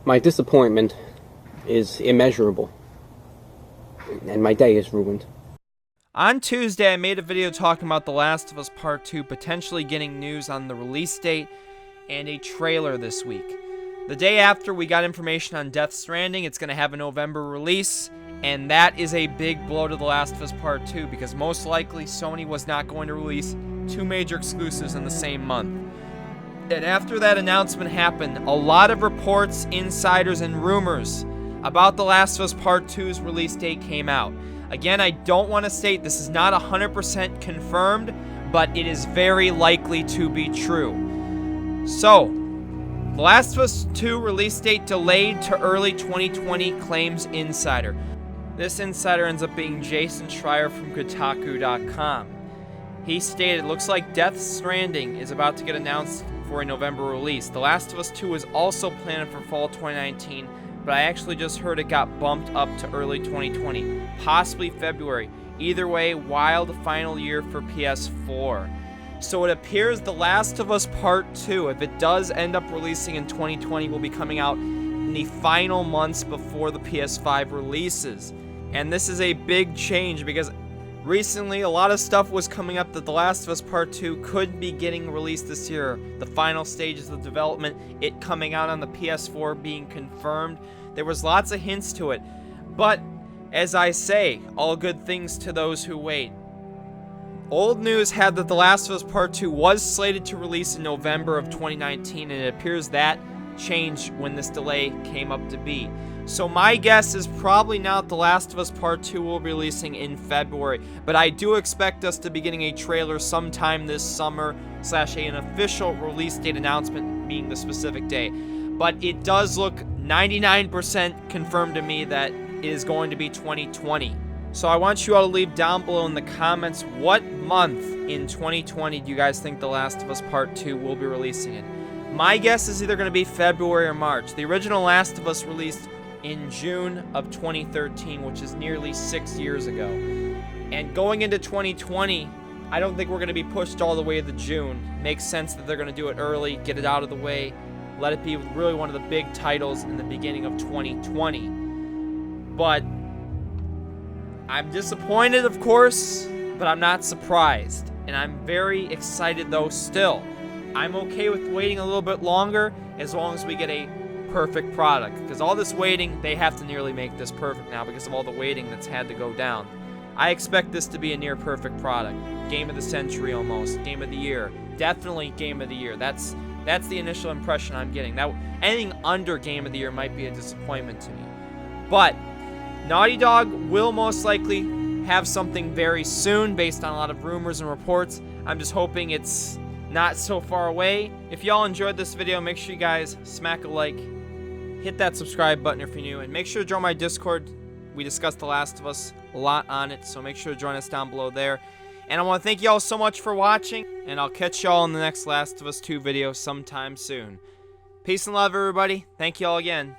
My disappointment is immeasurable, and my day is ruined. On Tuesday, I made a video talking about The Last of Us Part 2 potentially getting news on the release date and a trailer this week. The day after, we got information on Death Stranding. It's going to have a November release, and that is a big blow to The Last of Us Part 2 because most likely Sony was not going to release two major exclusives in the same month. And after that announcement happened, a lot of reports, insiders, and rumors about The Last of Us Part 2's release date came out. Again, I don't want to state this is not 100% confirmed, but it is very likely to be true. So, The Last of Us 2 release date delayed to early 2020, claims insider. This insider ends up being Jason Schreier from Kotaku.com. He stated, looks like Death Stranding is about to get announced for a November release. The Last of Us 2 is also planned for fall 2019, but I actually just heard it got bumped up to early 2020, possibly February. Either way, wild final year for PS4. So it appears The Last of Us Part 2, if it does end up releasing in 2020, will be coming out in the final months before the PS5 releases. And this is a big change because recently, a lot of stuff was coming up that The Last of Us Part 2 could be getting released this year. The final stages of development, it coming out on the PS4 being confirmed. There was lots of hints to it. But, as I say, all good things to those who wait. Old news had that The Last of Us Part 2 was slated to release in November of 2019, and it appears that changed when this delay came up to be. So my guess is probably not The Last of Us Part 2 will be releasing in February, but I do expect us to be getting a trailer sometime this summer, / an official release date announcement being the specific day. But it does look 99% confirmed to me that it is going to be 2020. So I want you all to leave down below in the comments what month in 2020 do you guys think The Last of Us Part 2 will be releasing in. My guess is either going to be February or March. The original Last of Us released in June of 2013, which is nearly 6 years ago. And going into 2020, I don't think we're going to be pushed all the way to June. Makes sense that they're going to do it early, get it out of the way, let it be really one of the big titles in the beginning of 2020. But I'm disappointed, of course, but I'm not surprised. And I'm very excited, though, still. I'm okay with waiting a little bit longer as long as we get a perfect product, because all this waiting, they have to nearly make this perfect now because of all the waiting that's had to go down. I expect this to be a near perfect product. Game of the century almost, game of the year, definitely game of the year. That's the initial impression I'm getting. That anything under game of the year might be a disappointment to me. But Naughty Dog will most likely have something very soon based on a lot of rumors and reports. I'm just hoping it's not so far away. If y'all enjoyed this video, make sure you guys smack a like, hit that subscribe button if you're new, and make sure to join my Discord. We discussed The Last of Us a lot on it, so make sure to join us down below there. And I want to thank y'all so much for watching, and I'll catch y'all in the next Last of Us 2 video sometime soon. Peace and love, everybody. Thank y'all again.